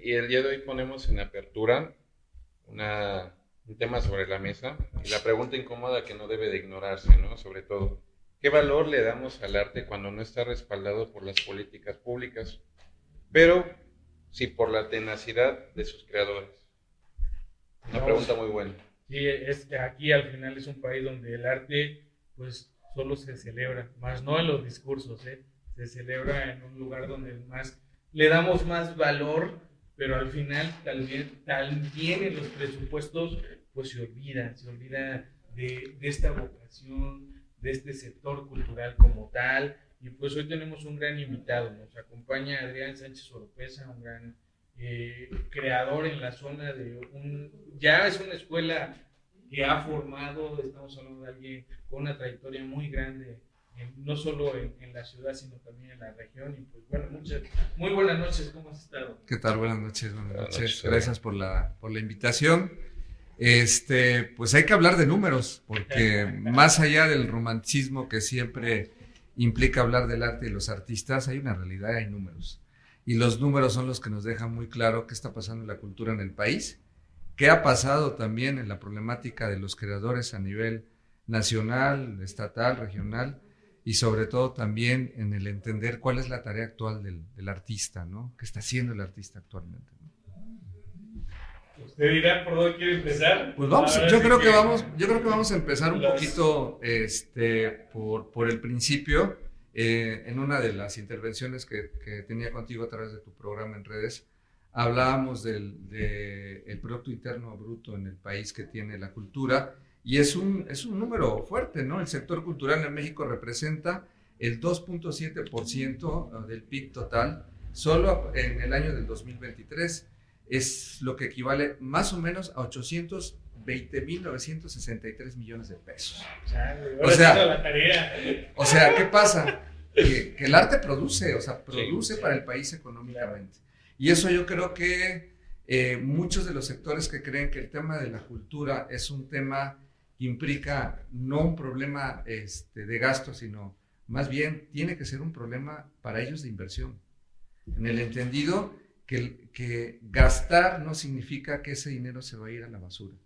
y el día de hoy ponemos en apertura un tema sobre la mesa y la pregunta incómoda que no debe de ignorarse, ¿no? Sobre todo, ¿qué valor le damos al arte cuando no está respaldado por las políticas públicas, pero sí por la tenacidad de sus creadores? Una No, pregunta muy buena. sí, es que aquí al final es un país donde el arte pues solo se celebra, más no en los discursos, ¿eh? Se celebra en un lugar donde más le damos más valor, pero al final también en los presupuestos pues se olvida de esta vocación, de este sector cultural como tal, y pues hoy tenemos un gran invitado, nos acompaña Adrián Sánchez Oropesa, un gran creador en la zona ya es una escuela que ha formado, estamos hablando de alguien con una trayectoria muy grande, no solo en la ciudad, sino también en la región. Y pues bueno, muy buenas noches, ¿cómo has estado? ¿Qué tal? Buenas noches, buenas Buenas noches. noches. Gracias por la invitación. Pues hay que hablar de números, porque más allá del romanticismo que siempre implica hablar del arte y los artistas, hay una realidad, hay números. Y los números son los que nos dejan muy claro qué está pasando en la cultura en el país, qué ha pasado también en la problemática de los creadores a nivel nacional, estatal, regional, y sobre todo también en el entender cuál es la tarea actual del artista, ¿no? ¿Qué está haciendo el artista actualmente? Usted dirá por dónde quiere empezar. Pues vamos, Ahora yo sí creo que vamos a empezar un las- poquito por el principio. En una de las intervenciones que tenía contigo a través de tu programa en redes, hablábamos del Producto Interno Bruto en el país que tiene la cultura, y es un número fuerte, ¿no? El sector cultural en México representa el 2.7% del PIB total, solo en el año del 2023. Es lo que equivale más o menos a 820,963 millones de pesos. Chale, O ahora sea- sí hizo la tarea. O sea, ¿qué pasa? Que el arte produce, o sea, produce Sí. para el país económicamente. Y eso yo creo que muchos de los sectores que creen que el tema de la cultura es un tema que implica no un problema de gasto, sino más bien tiene que ser un problema para ellos de inversión. En el entendido que gastar no significa que ese dinero se va a ir a la basura,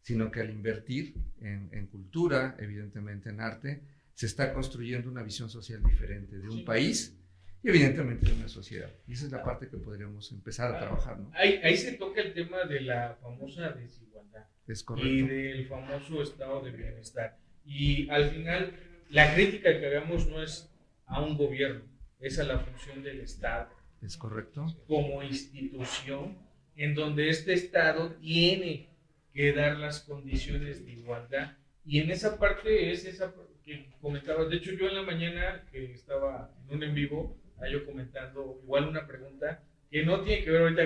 sino que al invertir en cultura, evidentemente en arte, se está construyendo una visión social diferente de un país y evidentemente de una sociedad. Y esa es la parte que podríamos empezar a trabajar, ¿no? Ahí se toca el tema de la famosa desigualdad Es y correcto. del famoso estado de bienestar. Y al final, la crítica que hagamos no es a un gobierno, es a la función del Estado Es correcto. como institución, en donde este Estado tiene que dar las condiciones de igualdad. Y en esa parte es esa que comentabas. De hecho, yo en la mañana que estaba en un en vivo, yo comentando igual una pregunta que no tiene que ver ahorita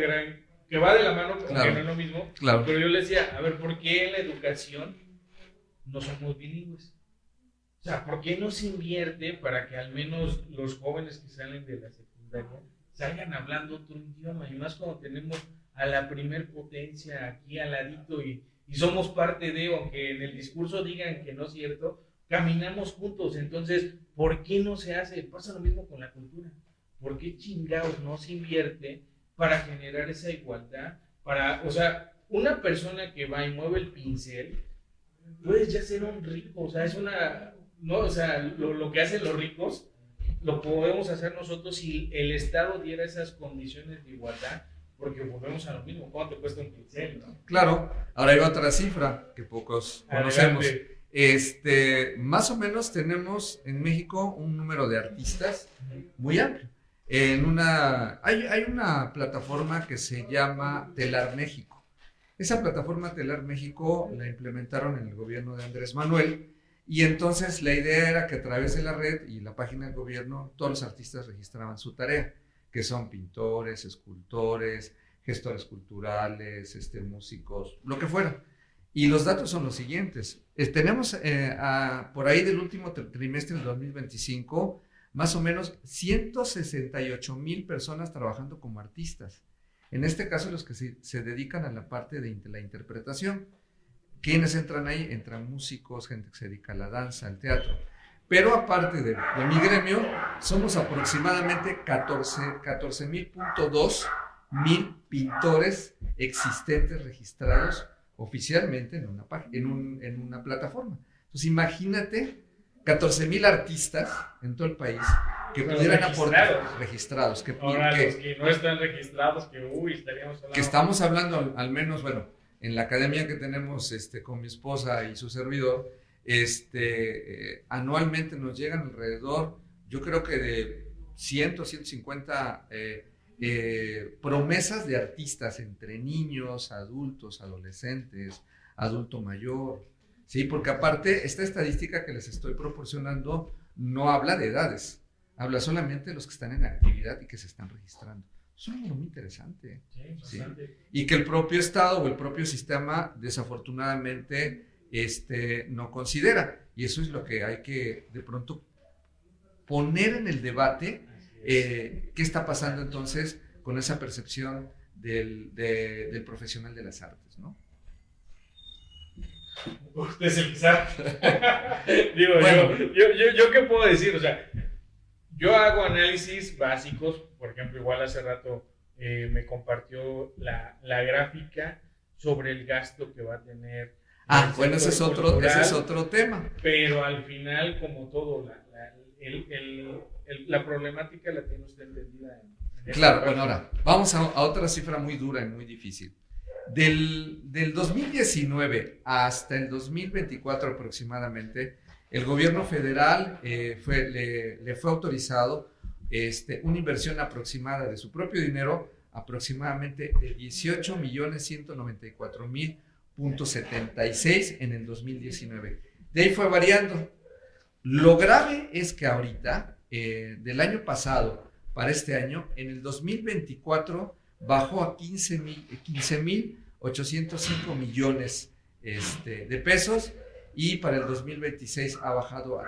que va de la mano, Claro. aunque no es lo mismo, Claro. pero yo le decía, a ver, ¿por qué en la educación no somos bilingües? O sea, ¿por qué no se invierte para que al menos los jóvenes que salen de la secundaria salgan hablando otro idioma? Y más cuando tenemos a la primer potencia aquí al ladito y somos parte de, aunque en el discurso digan que no es cierto, caminamos juntos. Entonces, ¿por qué no se hace? Pasa lo mismo con la cultura. ¿Por qué chingados no se invierte para generar esa igualdad? O sea, una persona que va y mueve el pincel, puedes ya ser un rico. O sea, no, o sea, lo que hacen los ricos, lo podemos hacer nosotros si el Estado diera esas condiciones de igualdad, porque volvemos a lo mismo. ¿Cuánto te cuesta un pincel, no? Claro. Ahora hay otra cifra que pocos conocemos. Adelante. Más o menos tenemos en México un número de artistas muy amplio. Hay una plataforma que se llama Telar México. Esa plataforma Telar México la implementaron en el gobierno de Andrés Manuel, y entonces la idea era que a través de la red y la página del gobierno todos los artistas registraban su tarea, que son pintores, escultores, gestores culturales, músicos, lo que fuera. Y los datos son los siguientes. Tenemos por ahí del último trimestre del 2025 más o menos 168,000 personas trabajando como artistas. En este caso, los que se dedican a la parte de la interpretación. ¿Quiénes entran ahí? Entran músicos, gente que se dedica a la danza, al teatro. Pero aparte de mi gremio, somos aproximadamente 14,000.2 mil pintores existentes registrados oficialmente en una plataforma. Entonces imagínate 14,000 artistas en todo el país que Pero pudieran registrados. aportar registrados. Ahora, los que no están registrados, estaríamos hablando. Que estamos hablando, al menos, bueno, en la academia que tenemos con mi esposa y su servidor, anualmente nos llegan alrededor, yo creo que de 150 promesas de artistas entre niños, adultos, adolescentes, adulto mayor, ¿sí? Porque aparte, esta estadística que les estoy proporcionando no habla de edades, habla solamente de los que están en actividad y que se están registrando. Es un número muy interesante. Sí, bastante. Y que el propio Estado o el propio sistema desafortunadamente no considera. Y eso es lo que hay que de pronto poner en el debate. ¿Qué está pasando entonces con esa percepción del profesional de las artes, ¿no? Usted es el que sabe. Digo, Bueno. yo qué puedo decir, o sea, yo hago análisis básicos, por ejemplo, igual hace rato me compartió la gráfica sobre el gasto que va a tener. Bueno, ese es otro tema. Pero al final, como todo, la problemática la tiene usted entendida. Claro, bueno, ahora vamos a otra cifra muy dura y muy difícil. Del 2019 hasta el 2024 aproximadamente, el gobierno federal le fue autorizado una inversión aproximada de su propio dinero, aproximadamente de 18,194,000.76 en el 2019. De ahí fue variando. Lo grave es que ahorita, del año pasado para este año, en el 2024 bajó a 15,805 millones de pesos, y para el 2026 ha bajado a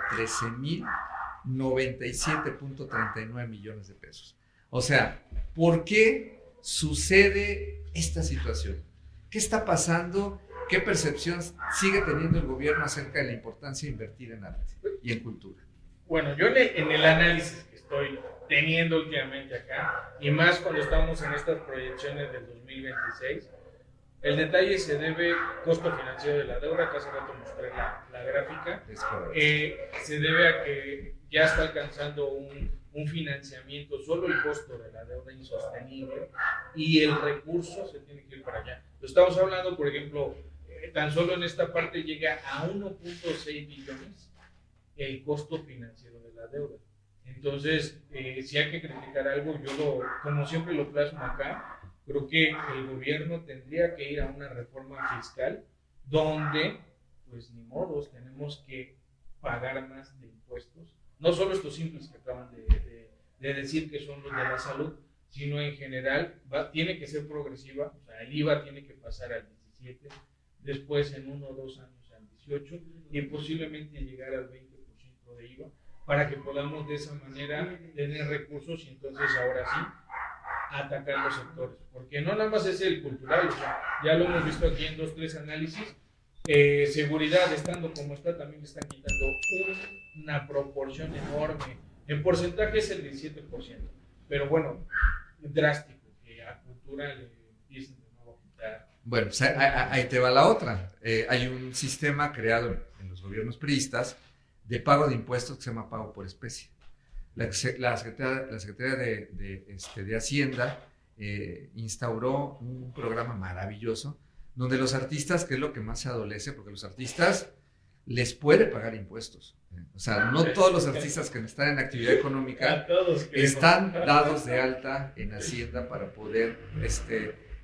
13,097.39 millones de pesos. O sea, ¿por qué sucede esta situación? ¿Qué está pasando? ¿Qué percepción sigue teniendo el gobierno acerca de la importancia de invertir en arte y en cultura? Bueno, yo en el análisis que estoy teniendo últimamente acá, y más cuando estamos en estas proyecciones del 2026, el detalle se debe costo financiero de la deuda, que hace rato mostré la gráfica, se debe a que ya está alcanzando un financiamiento, solo el costo de la deuda insostenible, y el recurso se tiene que ir para allá. Estamos hablando, por ejemplo, tan solo en esta parte llega a 1.6 billones el costo financiero de la deuda. Entonces, si hay que criticar algo, como siempre lo plasmo acá, creo que el gobierno tendría que ir a una reforma fiscal donde, pues ni modos, tenemos que pagar más de impuestos. No solo estos simples que acaban de decir que son los de la salud, sino en general tiene que ser progresiva. O sea, el IVA tiene que pasar al 17, después en 1 o 2 años al 18 y posiblemente llegar al 20% de IVA, para que podamos de esa manera tener recursos y entonces ahora sí atacar los sectores, porque no nada más es el cultural, o sea, ya lo hemos visto aquí en 2-3 análisis. Seguridad, estando como está, también le están quitando una proporción enorme, en porcentaje es el 17%, pero bueno, drástico, que a cultura le empiecen de nuevo a quitar. Bueno, pues ahí te va la otra. Hay un sistema creado en los gobiernos priistas de pago de impuestos que se llama pago por especie. La Secretaría de Hacienda instauró un programa maravilloso donde los artistas, que es lo que más se adolece, porque los artistas les puede pagar impuestos. O sea, no todos los artistas que están en actividad económica están dados de alta en Hacienda para poder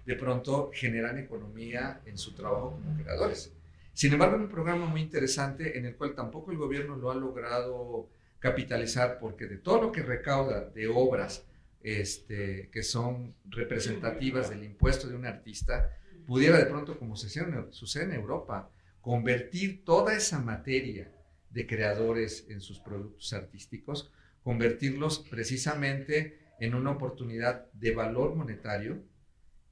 de pronto generar economía en su trabajo como creadores. Sin embargo, es un programa muy interesante en el cual tampoco el gobierno lo ha logrado capitalizar, porque de todo lo que recauda de obras que son representativas del impuesto de un artista, pudiera de pronto, como sucede en Europa, convertir toda esa materia de creadores en sus productos artísticos, convertirlos precisamente en una oportunidad de valor monetario,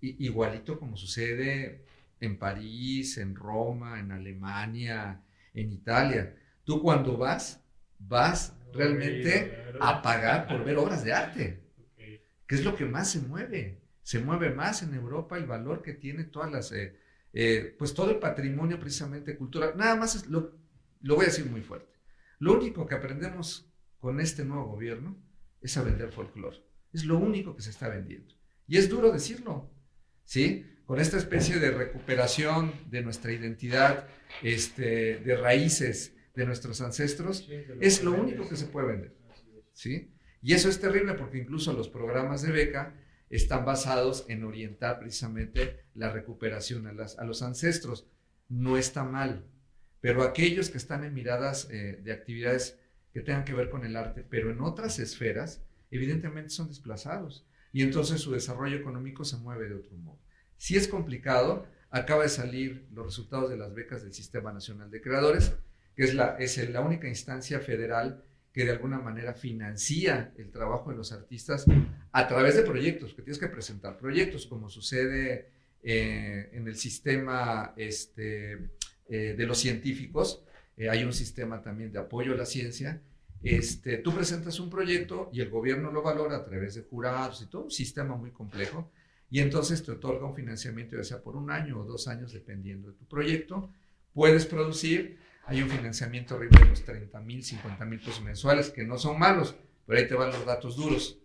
igualito como sucede en París, en Roma, en Alemania, en Italia. Tú cuando vas realmente a pagar por ver obras de arte, que es lo que más se mueve. se mueve más en Europa el valor que tiene todas las, pues todo el patrimonio precisamente cultural. Nada más lo voy a decir muy fuerte. Lo único que aprendemos con este nuevo gobierno es a vender folclore. Es lo único que se está vendiendo. Y es duro decirlo, ¿sí? Con esta especie de recuperación de nuestra identidad, de raíces de nuestros ancestros, es lo único que se puede vender, ¿sí? Y eso es terrible porque incluso los programas de beca están basados en orientar precisamente la recuperación a los ancestros. No está mal, pero aquellos que están en miradas de actividades que tengan que ver con el arte, pero en otras esferas, evidentemente son desplazados y entonces su desarrollo económico se mueve de otro modo. Si es complicado, acaba de salir los resultados de las becas del Sistema Nacional de Creadores, que es la única instancia federal que de alguna manera financia el trabajo de los artistas a través de proyectos, que tienes que presentar proyectos, como sucede en el sistema de los científicos. Hay un sistema también de apoyo a la ciencia. Tú presentas un proyecto y el gobierno lo valora a través de jurados y todo un sistema muy complejo, y entonces te otorga un financiamiento ya sea por 1 año o 2 años dependiendo de tu proyecto. Puedes producir. Hay un financiamiento arriba de los 30,000, 50,000 pesos mensuales, que no son malos, pero ahí te van los datos duros.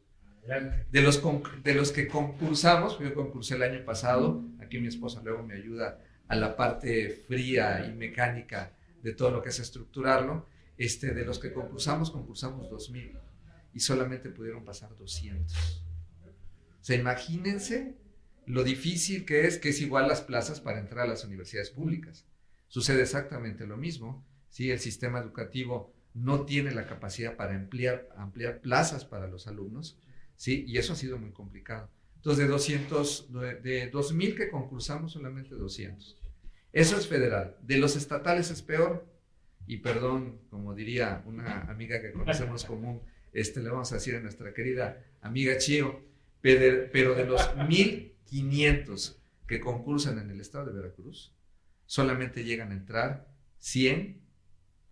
De los que concursamos, yo concursé el año pasado, aquí mi esposa luego me ayuda a la parte fría y mecánica de todo lo que es estructurarlo. De los que concursamos 2,000 y solamente pudieron pasar 200. O sea, imagínense lo difícil que es igual las plazas para entrar a las universidades públicas. Sucede exactamente lo mismo, ¿sí? El sistema educativo no tiene la capacidad para ampliar plazas para los alumnos, ¿sí? Y eso ha sido muy complicado. Entonces, de 2,000 que concursamos, solamente 200. Eso es federal. De los estatales es peor. Y perdón, como diría una amiga que conocemos común, le vamos a decir a nuestra querida amiga Chío, pero de los 1,500 que concursan en el estado de Veracruz, solamente llegan a entrar 100,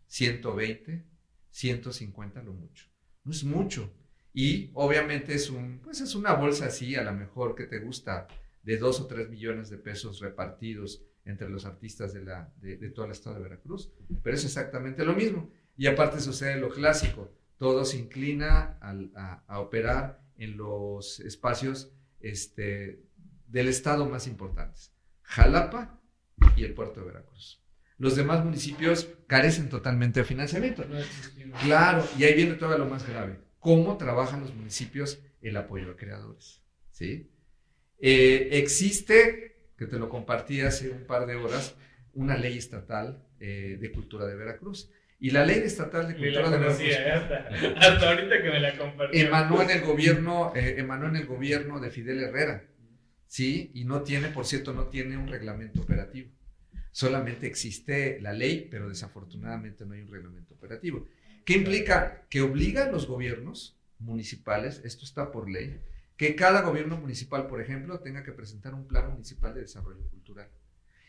120, 150 lo mucho. No es mucho. Y obviamente es una bolsa así, a lo mejor que te gusta, de 2 o 3 millones de pesos repartidos entre los artistas de todo el estado de Veracruz, pero es exactamente lo mismo. Y aparte sucede lo clásico, todo se inclina a operar en los espacios del estado más importantes, Jalapa y el puerto de Veracruz. Los demás municipios carecen totalmente de financiamiento. Claro, y ahí viene todo lo más grave, cómo trabajan los municipios el apoyo a creadores, ¿sí? Existe, que te lo compartí hace un par de horas, una ley estatal de cultura de Veracruz. Y la ley estatal de cultura de Veracruz hasta ahorita que me la compartió. Emanó en el gobierno de Fidel Herrera, ¿sí? Y no tiene, por cierto, no tiene un reglamento operativo. Solamente existe la ley, pero desafortunadamente no hay un reglamento operativo. ¿Qué implica? Que obliga a los gobiernos municipales, esto está por ley, que cada gobierno municipal, por ejemplo, tenga que presentar un plan municipal de desarrollo cultural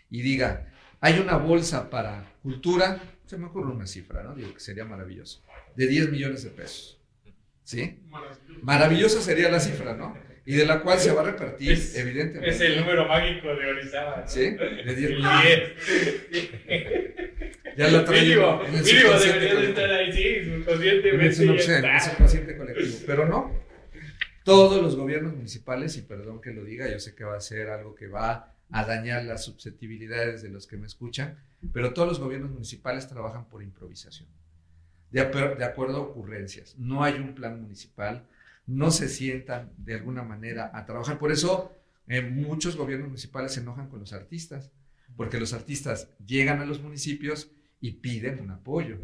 y diga, hay una bolsa para cultura, se me ocurre una cifra, ¿no? Digo que sería maravilloso, de 10 millones de pesos, ¿sí? Maravilloso sería la cifra, ¿no? Y de la cual se va a repartir, evidentemente. Es el número mágico de Orizaba, ¿no? ¿Sí? De 10 millones. Ya lo traigo. Mínimo debería de estar ahí, sí, subconscientemente. Es un subconsciente colectivo, pero no. Todos los gobiernos municipales, y perdón que lo diga, yo sé que va a ser algo que va a dañar las susceptibilidades de los que me escuchan, pero todos los gobiernos municipales trabajan por improvisación, de acuerdo a ocurrencias. No hay un plan municipal, no se sientan de alguna manera a trabajar. Por eso muchos gobiernos municipales se enojan con los artistas, porque los artistas llegan a los municipios y piden un apoyo.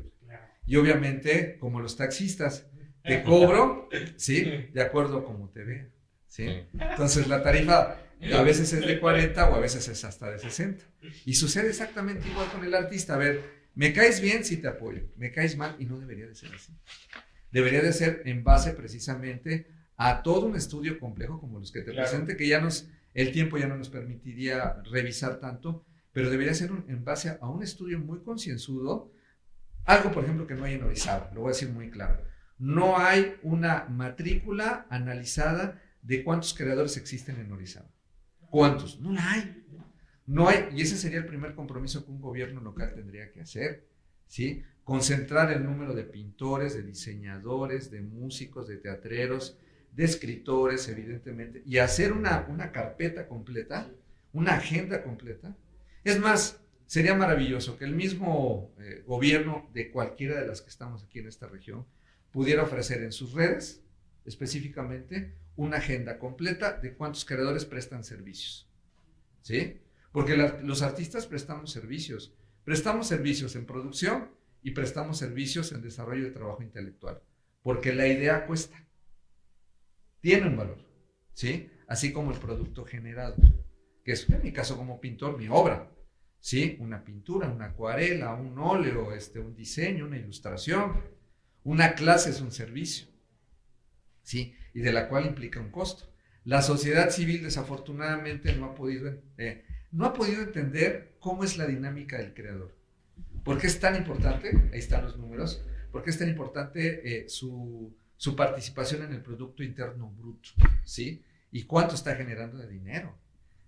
Y obviamente, como los taxistas, te cobro, ¿sí? De acuerdo a cómo te vea, ¿sí? Entonces la tarifa a veces es de 40 o a veces es hasta de 60. Y sucede exactamente igual con el artista. A ver, me caes bien, sí te apoyo. Me caes mal y no debería de ser así. Debería de ser en base precisamente a todo un estudio complejo como los que te presente, que el tiempo ya no nos permitiría revisar tanto, pero debería ser en base a un estudio muy concienzudo. Algo, por ejemplo, que no hay en Orizaba, lo voy a decir muy claro. No hay una matrícula analizada de cuántos creadores existen en Orizaba. ¿Cuántos? No la hay. No hay, y ese sería el primer compromiso que un gobierno local tendría que hacer, ¿sí? Concentrar el número de pintores, de diseñadores, de músicos, de teatreros, de escritores, evidentemente, y hacer una carpeta completa, una agenda completa. Es más, sería maravilloso que el mismo gobierno de cualquiera de las que estamos aquí en esta región pudiera ofrecer en sus redes, específicamente, una agenda completa de cuántos creadores prestan servicios, ¿sí? Porque los artistas prestamos servicios en producción y prestamos servicios en desarrollo de trabajo intelectual, porque la idea cuesta, tiene un valor, ¿sí? Así como el producto generado, que es en mi caso como pintor, mi obra, ¿sí? Una pintura, una acuarela, un óleo, un diseño, una ilustración, una clase es un servicio, ¿sí? Y de la cual implica un costo. La sociedad civil desafortunadamente no ha podido entender cómo es la dinámica del creador. ¿Por qué es tan importante? Ahí están los números. ¿Por qué es tan importante su participación en el Producto Interno Bruto? ¿Sí? ¿Y cuánto está generando de dinero?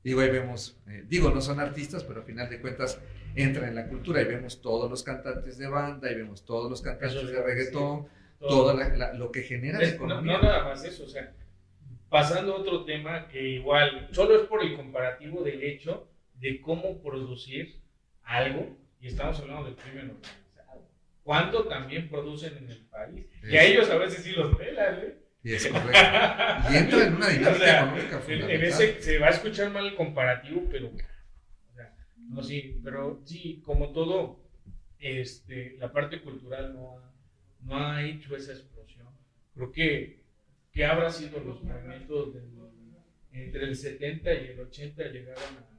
Digo, ahí vemos, no son artistas, pero al final de cuentas entra en la cultura y vemos todos los cantantes de banda y vemos todos los cantantes de reggaetón, todo lo que genera la economía. No nada más eso, o sea, pasando a otro tema que igual, solo es por el comparativo del hecho de cómo producir algo, y estamos hablando del crimen organizado. ¿Cuánto también producen en el país? Y a ellos a veces sí los pelan, Y es correcto. Y entra en una dinámica económica fundamental. En ese se va a escuchar mal el comparativo, pero, o sea, no, sí, pero sí, como todo, la parte cultural no ha hecho esa explosión. Creo que habrá sido los movimientos entre el 70 y el 80 llegaron a...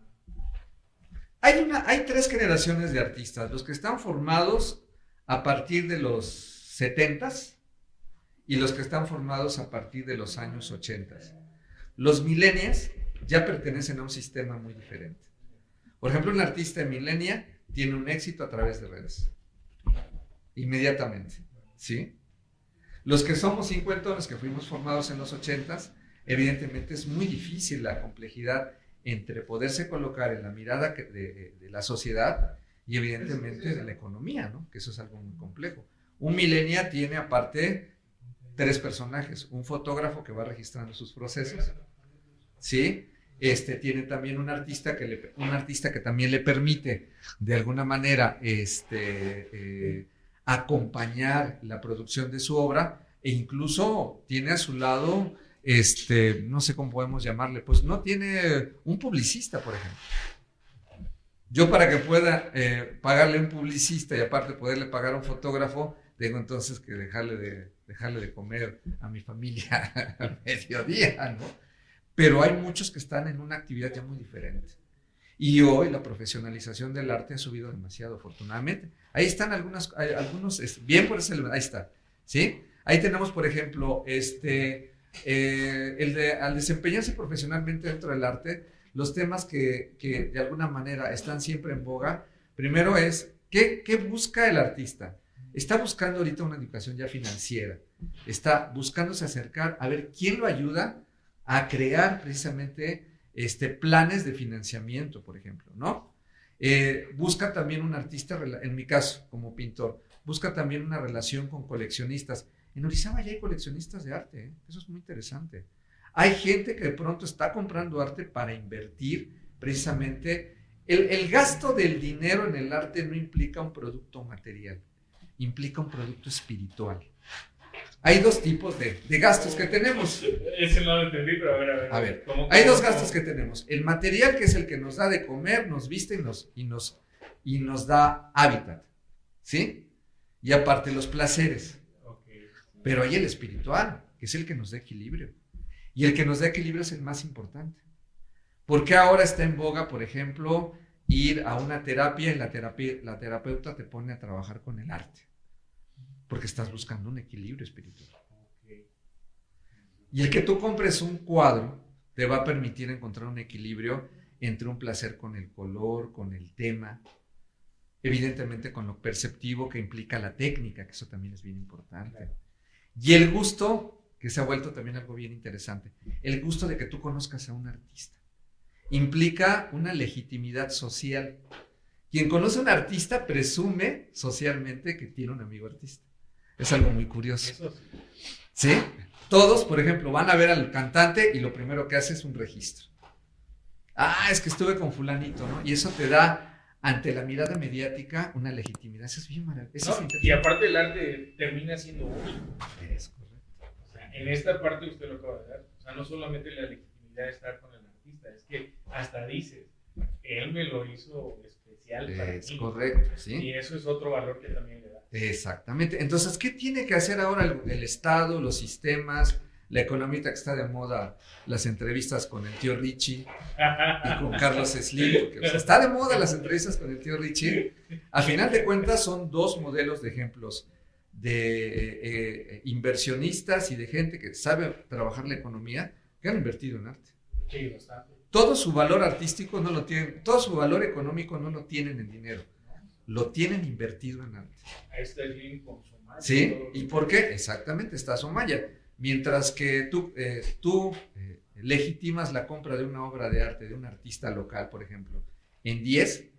Hay tres generaciones de artistas, los que están formados a partir de los 70s y los que están formados a partir de los años 80s. Los millennials ya pertenecen a un sistema muy diferente. Por ejemplo, un artista millennial tiene un éxito a través de redes, inmediatamente, ¿sí? Los que somos cincuentones, que fuimos formados en los 80s, evidentemente es muy difícil la complejidad entre poderse colocar en la mirada de la sociedad y evidentemente de la economía, ¿no? Que eso es algo muy complejo. Un millennial tiene aparte tres personajes: un fotógrafo que va registrando sus procesos, ¿sí? Tiene también un artista que también le permite de alguna manera acompañar la producción de su obra, e incluso tiene a su lado no sé cómo podemos llamarle, pues no tiene un publicista, por ejemplo. Yo, para que pueda pagarle un publicista y aparte poderle pagar a un fotógrafo, tengo entonces que dejarle de comer a mi familia a mediodía, ¿no? Pero hay muchos que están en una actividad ya muy diferente. Y hoy la profesionalización del arte ha subido demasiado, afortunadamente. Ahí están algunos, bien por ese elemento, ahí está, ¿sí? Ahí tenemos, por ejemplo, al desempeñarse profesionalmente dentro del arte, los temas que de alguna manera están siempre en boga. Primero es, ¿qué busca el artista? Está buscando ahorita una educación ya financiera, está buscándose acercar a ver quién lo ayuda a crear precisamente planes de financiamiento, por ejemplo, ¿no? Busca también un artista, en mi caso, como pintor, busca también una relación con coleccionistas. En Orizaba ya hay coleccionistas de arte, ¿eh? Eso es muy interesante. Hay gente que de pronto está comprando arte para invertir precisamente. El gasto del dinero en el arte no implica un producto material, implica un producto espiritual. Hay dos tipos de gastos que tenemos. Ese no lo entendí, pero a ver. Hay dos gastos que tenemos. El material, que es el que nos da de comer, nos viste y nos da hábitat, ¿sí? Y aparte los placeres. Okay. Pero hay el espiritual, que es el que nos da equilibrio. Y el que nos da equilibrio es el más importante. Porque ahora está en boga, por ejemplo, ir a una terapia y la terapeuta te pone a trabajar con el arte? Porque estás buscando un equilibrio espiritual. Okay. Y el que tú compres un cuadro te va a permitir encontrar un equilibrio entre un placer con el color, con el tema, evidentemente con lo perceptivo que implica la técnica, que eso también es bien importante. Y el gusto, que se ha vuelto también algo bien interesante. El gusto de que tú conozcas a un artista. Implica una legitimidad social. Quien conoce a un artista presume socialmente que tiene un amigo artista. Es algo muy curioso. Eso ¿Sí? Todos, por ejemplo, van a ver al cantante y lo primero que hace es un registro. Ah, es que estuve con fulanito, ¿no? Y eso te da, ante la mirada mediática, una legitimidad. Eso es bien maravilloso. No, y aparte el arte termina siendo único. Es correcto. O sea, en esta parte usted lo acaba de dar. O sea, no solamente la legitimidad de estar con el artista, es que hasta dices, él me lo hizo especial para Es mí. correcto, ¿sí? Y eso es otro valor que también le da. Exactamente. Entonces, ¿qué tiene que hacer ahora el Estado, los sistemas, la economía que está de moda, las entrevistas con el tío Richie y con Carlos Slim? Porque, o sea, está de moda las entrevistas con el tío Richie. A final de cuentas, son dos modelos de ejemplos de inversionistas y de gente que sabe trabajar la economía que han invertido en arte. Sí, bastante. Todo su valor artístico no lo tienen, todo su valor económico no lo tienen en dinero, lo tienen invertido en arte. Ahí está el link con Somaya. ¿Sí? ¿Y por qué? Exactamente, está Somaya. Mientras que tú legitimas la compra de una obra de arte de un artista local, por ejemplo, en 10,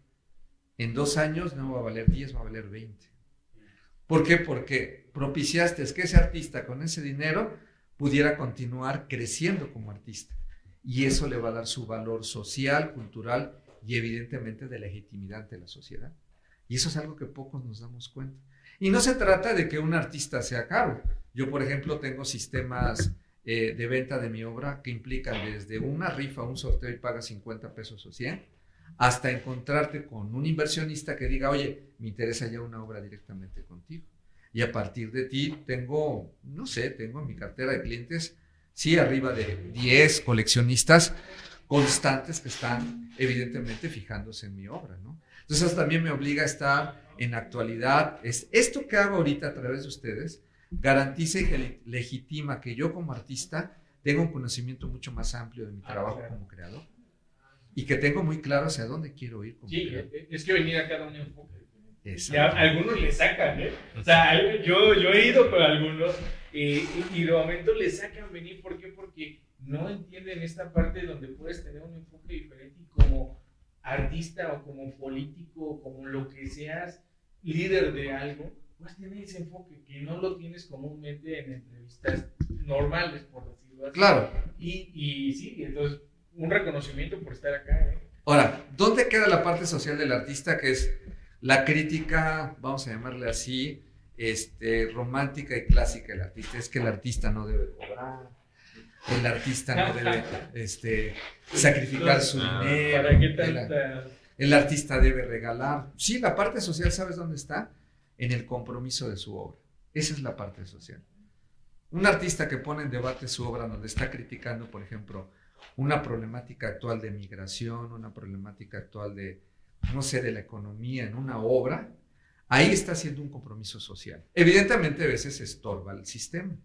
en 2 años no va a valer 10, va a valer 20. ¿Por qué? Porque propiciaste que ese artista con ese dinero pudiera continuar creciendo como artista. Y eso le va a dar su valor social, cultural y evidentemente de legitimidad ante la sociedad. Y eso es algo que pocos nos damos cuenta. Y no se trata de que un artista sea caro. Yo, por ejemplo, tengo sistemas de venta de mi obra que implican desde una rifa, un sorteo y pagas 50 pesos o 100, hasta encontrarte con un inversionista que diga, oye, me interesa ya una obra directamente contigo. Y a partir de ti tengo, no sé, tengo en mi cartera de clientes, sí, arriba de 10 coleccionistas constantes que están evidentemente fijándose en mi obra, ¿no? Entonces eso también me obliga a estar en actualidad. Esto que hago ahorita a través de ustedes garantiza y legitima que yo como artista tengo un conocimiento mucho más amplio de mi trabajo como creador y que tengo muy claro hacia dónde quiero ir como creador. Es que venir a cada un enfoque. Ya, algunos le sacan, ¿eh? O sea, yo he ido con algunos y de momento le sacan venir. ¿Por qué? Porque no entienden esta parte donde puedes tener un enfoque diferente y como artista o como político o como lo que seas, líder de algo, puedes tener ese enfoque que no lo tienes comúnmente en entrevistas normales, por decirlo así. Claro. Y sí, entonces, un reconocimiento por estar acá, ¿eh? Ahora, ¿dónde queda la parte social del artista que es la crítica, vamos a llamarle así, romántica y clásica del artista? Es que el artista no debe cobrar, el artista no debe sacrificar su dinero, ¿Para qué tanta? el artista debe regalar. Sí, la parte social, ¿sabes dónde está? En el compromiso de su obra. Esa es la parte social. Un artista que pone en debate su obra donde está criticando, por ejemplo, una problemática actual de migración, una problemática actual de, no sé, de la economía en una obra, ahí está haciendo un compromiso social. Evidentemente a veces estorba el sistema.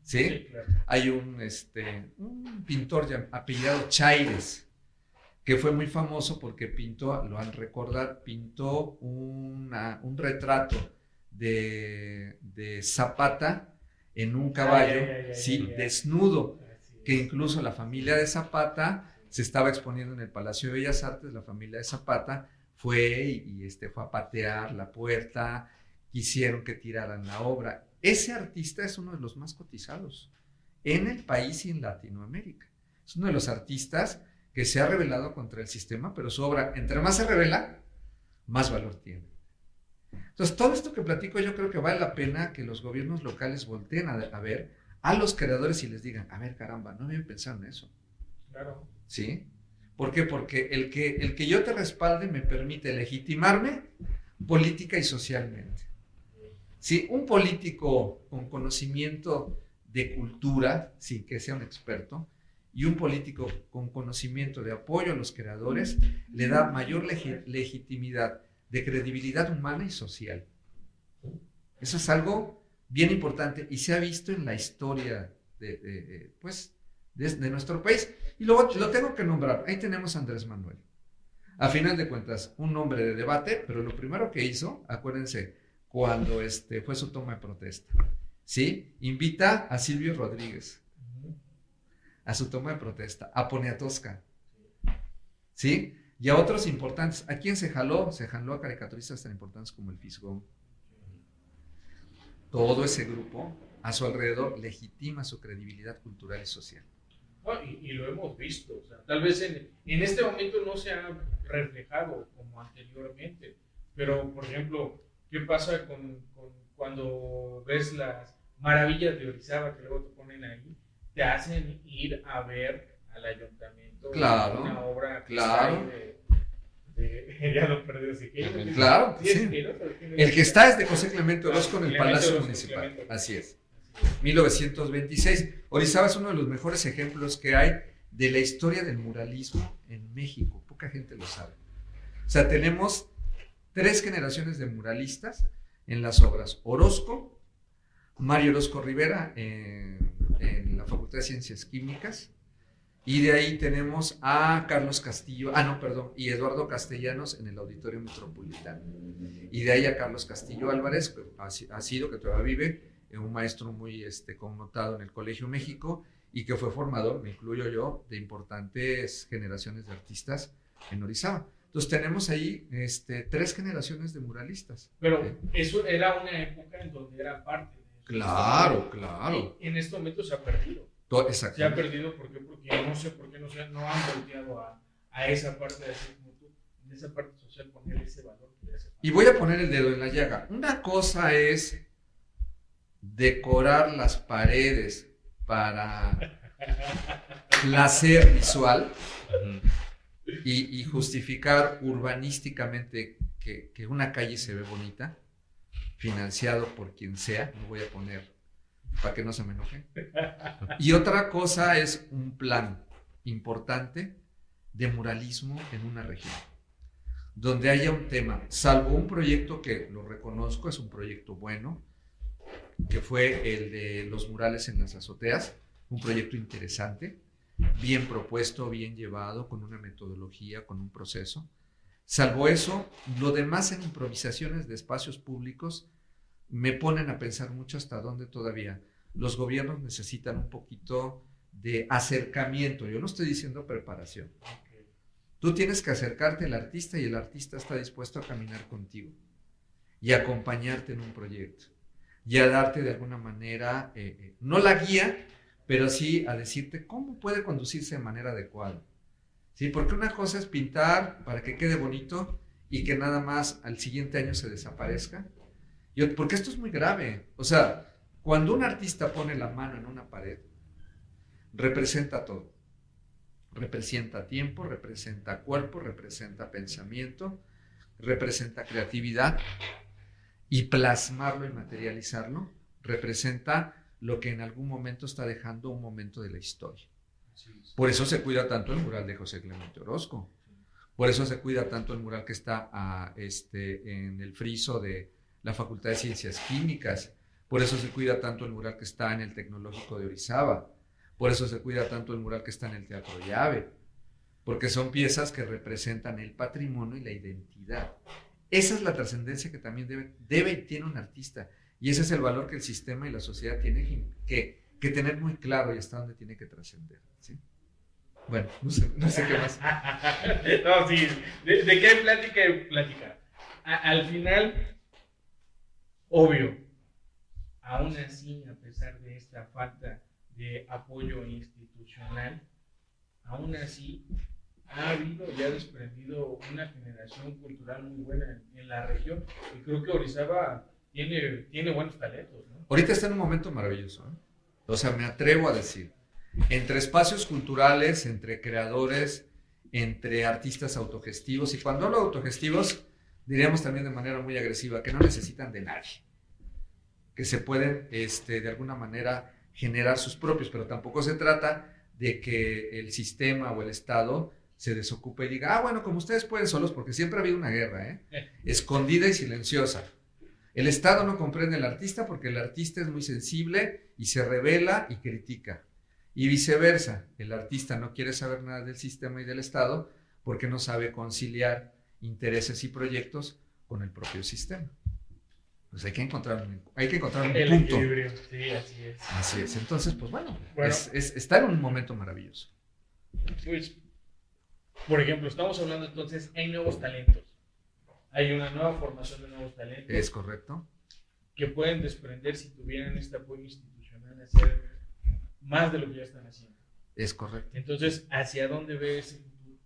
¿Sí? Sí, claro. Hay un pintor apellidado Chaires, que fue muy famoso porque pintó, lo han recordado, pintó un retrato de Zapata en un caballo, desnudo, que incluso la familia de Zapata se estaba exponiendo en el Palacio de Bellas Artes. La familia de Zapata fue y fue a patear la puerta, quisieron que tiraran la obra. Ese artista es uno de los más cotizados en el país y en Latinoamérica. Es uno de los artistas que se ha rebelado contra el sistema, pero su obra, entre más se revela, más valor tiene. Entonces, todo esto que platico, yo creo que vale la pena que los gobiernos locales volteen a ver a los creadores y les digan, a ver, caramba, no habían pensado en eso. Claro. ¿Sí? ¿Por qué? Porque el que yo te respalde me permite legitimarme política y socialmente. Si un político con conocimiento de cultura, sin que sea un experto, y un político con conocimiento de apoyo a los creadores, le da mayor legitimidad de credibilidad humana y social. Eso es algo bien importante y se ha visto en la historia de nuestro país. Y luego lo tengo que nombrar. Ahí tenemos a Andrés Manuel. A final de cuentas, un hombre de debate, pero lo primero que hizo, acuérdense, cuando fue su toma de protesta, ¿sí? Invita a Silvio Rodríguez a su toma de protesta, a Poniatowska, ¿sí? Y a otros importantes. ¿A quién se jaló? Se jaló a caricaturistas tan importantes como el Fisgón. Todo ese grupo a su alrededor legitima su credibilidad cultural y social. Bueno, y lo hemos visto, o sea, tal vez en este momento no se ha reflejado como anteriormente, pero por ejemplo, ¿qué pasa cuando ves las maravillas de Orizaba que luego te ponen ahí? Te hacen ir a ver al ayuntamiento, claro, una obra claro. ya lo perdí, así que claro, ¿sí? Sí. El que está es de José Clemente Orozco en el Palacio Municipal. Clemente. Así es. 1926. Orizaba es uno de los mejores ejemplos que hay de la historia del muralismo en México. Poca gente lo sabe. O sea, tenemos 3 generaciones de muralistas en las obras. Orozco, Mario Orozco Rivera en la Facultad de Ciencias Químicas, y de ahí tenemos a Carlos Castillo, y Eduardo Castellanos en el Auditorio Metropolitano. Y de ahí a Carlos Castillo Álvarez, que ha sido, que todavía vive, un maestro muy connotado en el Colegio México y que fue formador, me incluyo yo, de importantes generaciones de artistas en Orizaba. Entonces tenemos ahí 3 generaciones de muralistas. Pero eso era una época en donde era parte de eso. Claro, claro. Y en este momento se ha perdido. Exacto. Se ha perdido porque no sé por qué no han volteado a esa parte de así como tú, en esa parte social poner ese valor que le hace falta. Y voy a poner el dedo en la llaga. Una cosa es decorar las paredes para placer visual y justificar urbanísticamente que una calle se ve bonita, financiado por quien sea, no voy a poner para que no se me enoje. Y otra cosa es un plan importante de muralismo en una región, donde haya un tema, salvo un proyecto que lo reconozco, es un proyecto bueno, que fue el de los murales en las azoteas, un proyecto interesante, bien propuesto, bien llevado, con una metodología, con un proceso. Salvo eso, lo demás en improvisaciones de espacios públicos me ponen a pensar mucho hasta dónde todavía los gobiernos necesitan un poquito de acercamiento. Yo no estoy diciendo preparación. Tú tienes que acercarte al artista y el artista está dispuesto a caminar contigo y acompañarte en un proyecto y a darte de alguna manera, no la guía, pero sí a decirte cómo puede conducirse de manera adecuada. ¿Sí? Porque una cosa es pintar para que quede bonito y que nada más al siguiente año se desaparezca. Porque esto es muy grave. O sea, cuando un artista pone la mano en una pared, representa todo. Representa tiempo, representa cuerpo, representa pensamiento, representa creatividad, y plasmarlo y materializarlo representa lo que en algún momento está dejando un momento de la historia. Por eso se cuida tanto el mural de José Clemente Orozco. Por eso se cuida tanto el mural que está en el friso de la Facultad de Ciencias Químicas. Por eso se cuida tanto el mural que está en el Tecnológico de Orizaba. Por eso se cuida tanto el mural que está en el Teatro Llave. Porque son piezas que representan el patrimonio y la identidad. Esa es la trascendencia que también debe y tiene un artista. Y ese es el valor que el sistema y la sociedad tienen que tener muy claro y hasta dónde tiene que trascender. ¿Sí? Bueno, no sé qué más. No, sí, de qué hay plática. Al final, obvio, aún así, a pesar de esta falta de apoyo institucional, aún así ha habido y ha desprendido una generación cultural muy buena en la región, y creo que Orizaba tiene buenos talentos, ¿no? Ahorita está en un momento maravilloso, ¿eh? O sea, me atrevo a decir, entre espacios culturales, entre creadores, entre artistas autogestivos, y cuando hablo de autogestivos, diríamos también de manera muy agresiva, que no necesitan de nadie, que se pueden de alguna manera generar sus propios, pero tampoco se trata de que el sistema o el Estado se desocupe y diga, bueno, como ustedes pueden solos, porque siempre ha habido una guerra, escondida y silenciosa. El Estado no comprende al artista porque el artista es muy sensible y se revela y critica. Y viceversa, el artista no quiere saber nada del sistema y del Estado porque no sabe conciliar intereses y proyectos con el propio sistema. Pues hay que encontrar un El punto. equilibrio, sí, así es. Así es. Entonces, pues bueno, Bueno. está en un momento maravilloso. Pues, por ejemplo, estamos hablando entonces, hay nuevos talentos. Hay una nueva formación de nuevos talentos. Es correcto. Que pueden desprender si tuvieran este apoyo institucional a hacer más de lo que ya están haciendo. Es correcto. Entonces, ¿hacia dónde ve ese futuro?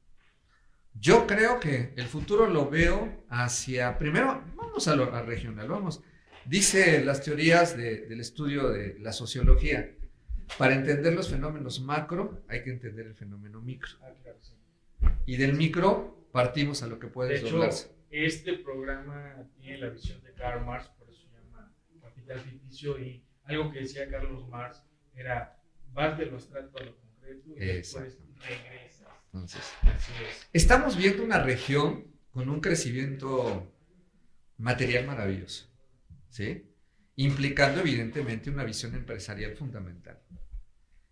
Yo creo que el futuro lo veo hacia, primero, vamos a regional, vamos. Dice las teorías del estudio de la sociología, para entender los fenómenos macro hay que entender el fenómeno micro. Claro, sí. Y del micro partimos a lo que puede De hecho, desdoblarse. este programa tiene la visión de Karl Marx, por eso se llama Capital Ficticio, y algo que decía Carlos Marx era, vas de lo abstracto a lo concreto y después regresas. Entonces, Así es. estamos viendo una región con un crecimiento material maravilloso, ¿sí? Implicando evidentemente una visión empresarial fundamental,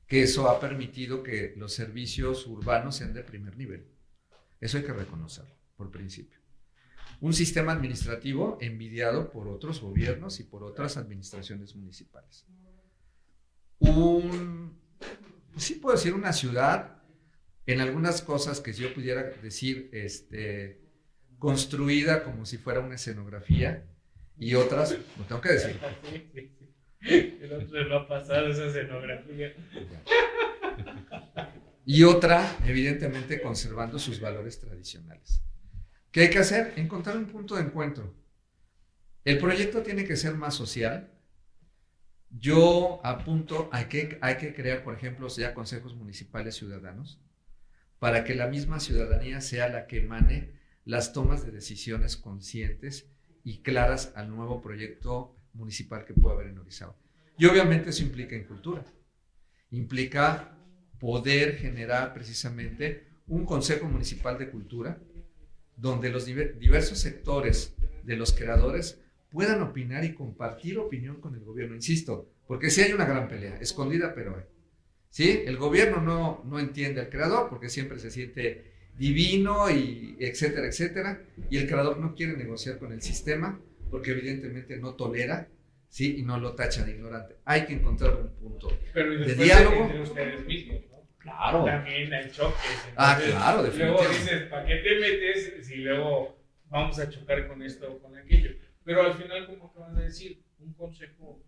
que eso ha permitido que los servicios urbanos sean de primer nivel. Eso hay que reconocerlo, por principio. Un sistema administrativo envidiado por otros gobiernos y por otras administraciones municipales. Sí puedo decir una ciudad, en algunas cosas que yo pudiera decir, construida como si fuera una escenografía, y otras, no tengo que decir. Sí. El otro lo ha pasado esa escenografía. Y otra, evidentemente, conservando sus valores tradicionales. ¿Qué hay que hacer? Encontrar un punto de encuentro. El proyecto tiene que ser más social. Yo apunto a que hay que crear, por ejemplo, ya consejos municipales ciudadanos, para que la misma ciudadanía sea la que emane las tomas de decisiones conscientes y claras al nuevo proyecto municipal que pueda haber en Orizaba. Y obviamente eso implica en cultura. Implica poder generar precisamente un consejo municipal de cultura donde los diversos sectores de los creadores puedan opinar y compartir opinión con el gobierno, insisto, porque sí hay una gran pelea, escondida pero hay. ¿Sí? El gobierno no entiende al creador porque siempre se siente divino y etcétera, etcétera, y el creador no quiere negociar con el sistema porque evidentemente no tolera, ¿sí? Y no lo tacha de ignorante. Hay que encontrar un punto de diálogo. Entre ustedes mismos, ¿no? Claro. También hay choques. Claro, definitivamente. Luego dices, ¿para qué te metes si luego vamos a chocar con esto o con aquello? Pero al final, como acabas de decir, un consejo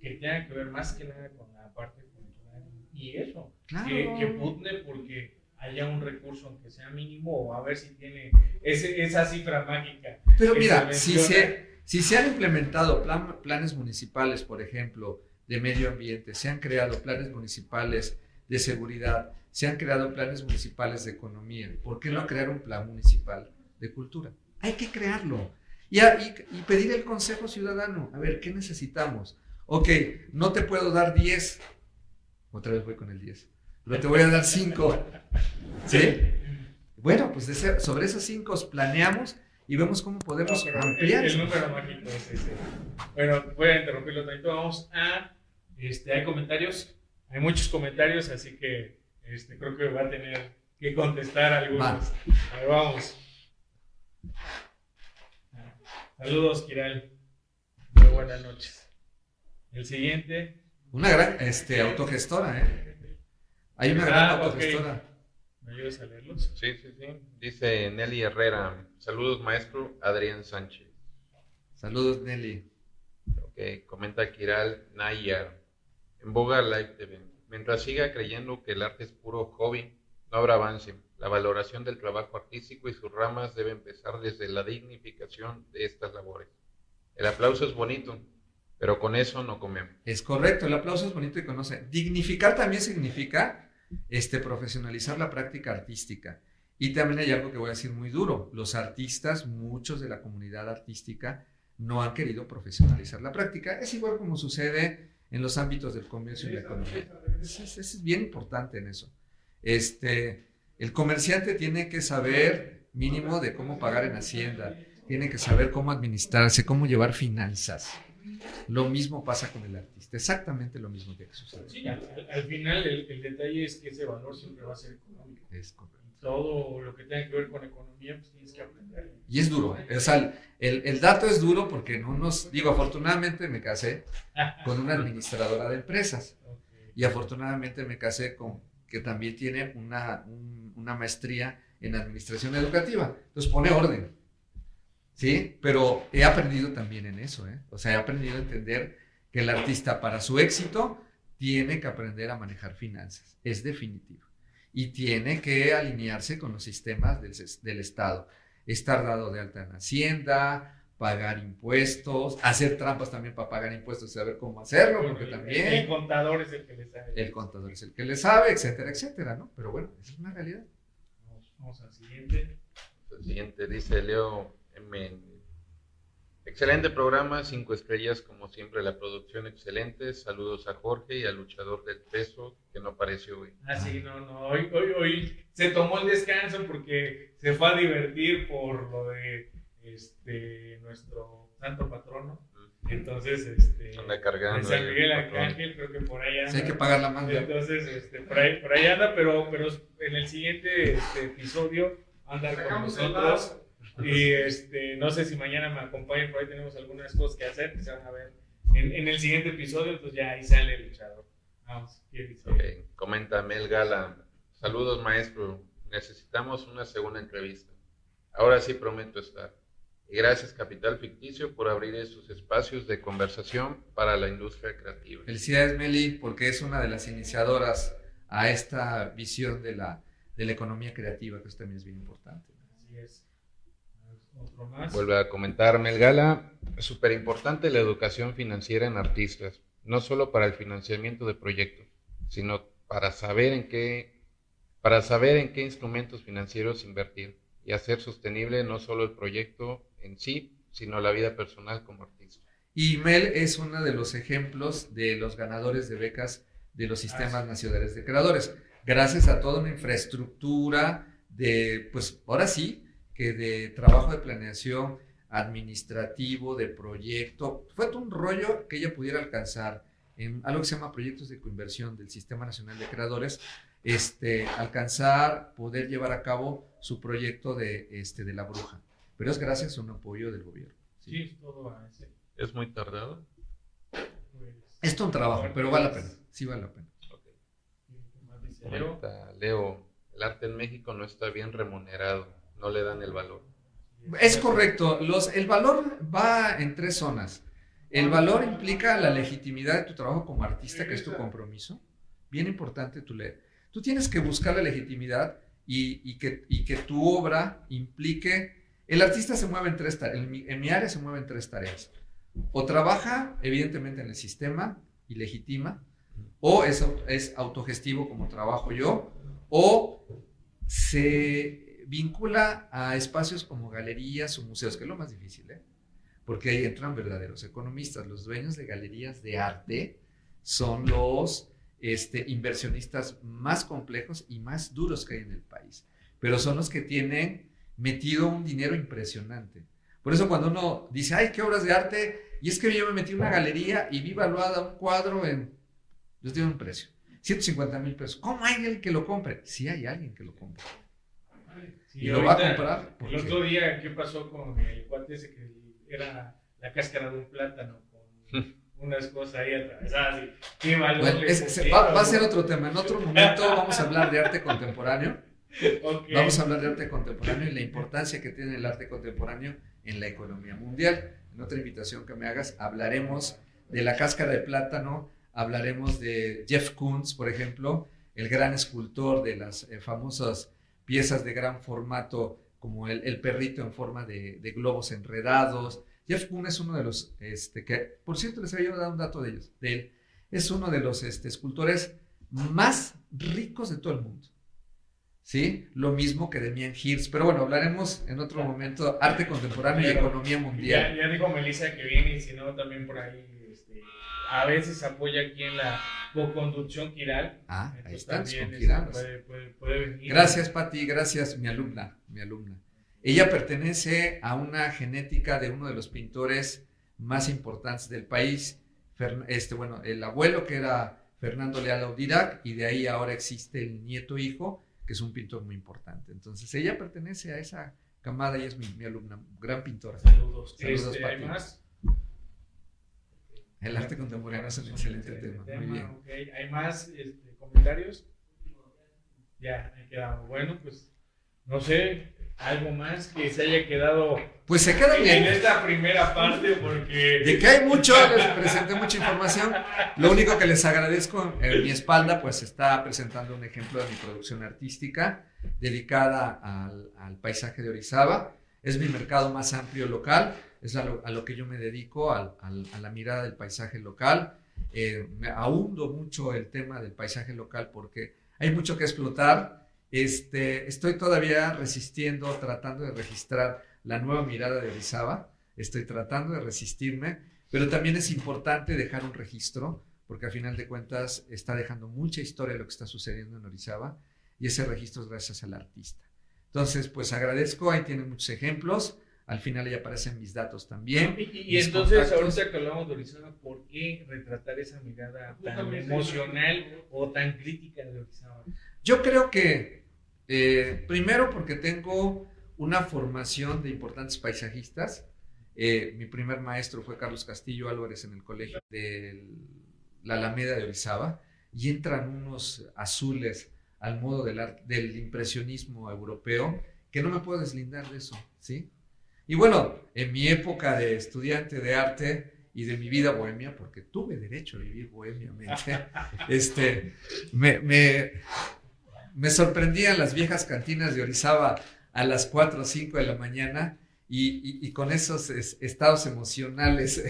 que tenga que ver más que nada con la parte cultural y eso, Claro. que pugne porque haya un recurso, aunque sea mínimo, o a ver si tiene esa cifra mágica. Pero que mira, se si se han implementado planes municipales, por ejemplo, de medio ambiente, se han creado planes municipales de seguridad, se han creado planes municipales de economía, ¿por qué no crear un plan municipal de cultura? Hay que crearlo y pedir el consejo ciudadano, a ver, ¿qué necesitamos? Ok, no te puedo dar 10, otra vez voy con el 10, pero te voy a dar 5, ¿sí? Bueno, pues sobre esos 5 planeamos y vemos cómo podemos ampliar. El número mágico es ese. Bueno, voy a interrumpirlo tantito. Vamos a. Hay comentarios. Hay muchos comentarios, así que creo que va a tener que contestar algunos. Ahí vamos. Saludos, Kiral. Muy buenas noches. El siguiente. Una gran autogestora, ¿eh? Hay una gran autogestora. Okay. ¿Me ayudas a leerlos? Sí. Dice Nelly Herrera. Saludos, maestro Adrián Sánchez. Saludos, Nelly. Ok, comenta Kiral Nayar. En Boga Live TV. Mientras siga creyendo que el arte es puro hobby, no habrá avance. La valoración del trabajo artístico y sus ramas debe empezar desde la dignificación de estas labores. El aplauso es bonito, pero con eso no comemos. Es correcto, el aplauso es bonito y conoce. Dignificar también significa profesionalizar la práctica artística. Y también hay algo que voy a decir muy duro. Los artistas, muchos de la comunidad artística, no han querido profesionalizar la práctica. Es igual como sucede en los ámbitos del comercio y la economía. Es bien importante en eso. El comerciante tiene que saber mínimo de cómo pagar en Hacienda, tiene que saber cómo administrarse, cómo llevar finanzas. Lo mismo pasa con el artista, exactamente lo mismo tiene que suceder. Sí, al final el detalle es que ese valor siempre va a ser económico. Es correcto. Y todo lo que tenga que ver con economía, pues tienes que aprender. Y es duro, o sea, el dato es duro porque no nos, digo, afortunadamente me casé con una administradora de empresas Okay. y afortunadamente me casé con que también tiene una maestría en administración educativa, entonces pone orden, ¿sí? Pero he aprendido también en eso, ¿eh? O sea, he aprendido a entender que el artista para su éxito tiene que aprender a manejar finanzas, es definitivo, y tiene que alinearse con los sistemas del Estado, estar dado de alta en Hacienda, pagar impuestos, hacer trampas también para pagar impuestos y saber cómo hacerlo, porque El también contador es el que le sabe. el contador es el que le sabe, etcétera, etcétera, ¿no? Pero bueno, esa es una realidad. Vamos al siguiente. El siguiente dice Leo M. Excelente programa, 5 estrellas como siempre, la producción excelente. Saludos a Jorge y al luchador del peso que no apareció hoy. Sí, no, hoy se tomó el descanso porque se fue a divertir por lo de nuestro santo patrono. Entonces, Anda cargando. San Miguel Arcángel, creo que por ahí anda. Sí, hay que pagar la manga. Entonces, por ahí anda, pero en el siguiente episodio anda con nosotros. Y no sé si mañana me acompañan, por ahí tenemos algunas cosas que hacer que se van a ver en el siguiente episodio, entonces ya ahí sale el luchador. Vamos, ¿qué dice? Okay. Comenta Mel Gala. Saludos, maestro. Necesitamos una segunda entrevista. Ahora sí prometo estar. Y gracias, Capital Ficticio, por abrir esos espacios de conversación para la industria creativa. Felicidades, Meli, porque es una de las iniciadoras a esta visión de la economía creativa, que eso también es bien importante. Así es. Otro más. Vuelve a comentar Mel Gala. Súper importante la educación financiera en artistas, no solo para el financiamiento de proyectos, sino para saber en qué instrumentos financieros invertir y hacer sostenible no solo el proyecto en sí, sino la vida personal como artista. Y Mel es uno de los ejemplos de los ganadores de becas de los sistemas nacionales de creadores, gracias a toda una infraestructura de, pues ahora sí, que de trabajo de planeación administrativo, de proyecto, fue todo un rollo que ella pudiera alcanzar en algo que se llama proyectos de coinversión del Sistema Nacional de Creadores, alcanzar, poder llevar a cabo su proyecto de La Bruja, pero es gracias a un apoyo del gobierno. Sí, es todo a ese. ¿Es muy tardado? Pues, esto es un trabajo, pero vale la pena, sí vale la pena. Okay. ¿qué más dice Leo? Comenta Leo, el arte en México no está bien remunerado, no le dan el valor. Es correcto, el valor va en 3 zonas. El valor implica la legitimidad de tu trabajo como artista, que es tu compromiso. Bien importante tú tienes que buscar la legitimidad y que tu obra implique. El artista se mueve en 3 tareas, en mi área se mueve en 3 tareas. O trabaja evidentemente en el sistema y legitima, o es autogestivo como trabajo yo, o se vincula a espacios como galerías o museos, que es lo más difícil, porque ahí entran verdaderos economistas. Los dueños de galerías de arte son los inversionistas más complejos y más duros que hay en el país, pero son los que tienen metido un dinero impresionante. Por eso cuando uno dice, ay, qué obras de arte, y es que yo me metí en una galería y vi valuada un cuadro les digo un precio, 150,000 pesos. ¿Cómo hay alguien que lo compre? Sí hay alguien que lo compre. Sí, y lo va a comprar. El otro día, ¿qué pasó con el cuate ese que era la cáscara de un plátano con unas cosas ahí atravesadas? ¿Qué valor Bueno, va a ser otro tema. En otro momento vamos a hablar de arte contemporáneo. Okay. Vamos a hablar de arte contemporáneo y la importancia que tiene el arte contemporáneo en la economía mundial. En otra invitación que me hagas, hablaremos de la cáscara de plátano, hablaremos de Jeff Koons, por ejemplo, el gran escultor de las famosas piezas de gran formato, como el perrito en forma de globos enredados. Jeff Koons es uno de los, que por cierto les había dado un dato de él, es uno de los escultores más ricos de todo el mundo. ¿Sí? Lo mismo que Damien Hirst, pero bueno, hablaremos en otro momento, arte contemporáneo y economía mundial. Ya dijo Melissa que viene, y si no, también por ahí, a veces apoya aquí en la co-conducción Quiral. Ahí están con Quiral. Puede venir. Gracias, Pati, gracias, mi alumna. Ella pertenece a una genética de uno de los pintores más importantes del país. El abuelo, que era Fernando Leal Audirac, y de ahí ahora existe el nieto hijo, que es un pintor muy importante. Entonces ella pertenece a esa camada y es mi alumna, gran pintora. Saludos. Saludos, Pati. ¿Hay más? El arte contemporáneo es un excelente tema. Muy bien. Okay. ¿Hay más comentarios? Ya, ahí quedamos. Bueno, pues no sé, algo más que se haya quedado pues se queda bien en esta primera parte, porque de que hay mucho, les presenté mucha información. Lo único que les agradezco, en mi espalda pues está presentando un ejemplo de mi producción artística dedicada al paisaje de Orizaba. Es mi mercado más amplio local, es a lo que yo me dedico, a la mirada del paisaje local. Me ahundo mucho el tema del paisaje local porque hay mucho que explotar. Estoy todavía resistiendo, tratando de registrar la nueva mirada de Orizaba. Estoy tratando de resistirme, pero también es importante dejar un registro, porque al final de cuentas está dejando mucha historia de lo que está sucediendo en Orizaba, y ese registro es gracias al artista. Entonces, pues agradezco, ahí tienen muchos ejemplos. Al final ya aparecen mis datos también. Y entonces, ahorita que hablamos de Orizaba, ¿por qué retratar esa mirada tan emocional o tan crítica de Orizaba? Yo creo que, primero porque tengo una formación de importantes paisajistas. Mi primer maestro fue Carlos Castillo Álvarez en el colegio de la Alameda de Orizaba, y entran unos azules al modo del impresionismo europeo, que no me puedo deslindar de eso, ¿sí? Y bueno, en mi época de estudiante de arte y de mi vida bohemia, porque tuve derecho a vivir bohemiamente, me sorprendían las viejas cantinas de Orizaba a las 4 o 5 de la mañana y con esos estados emocionales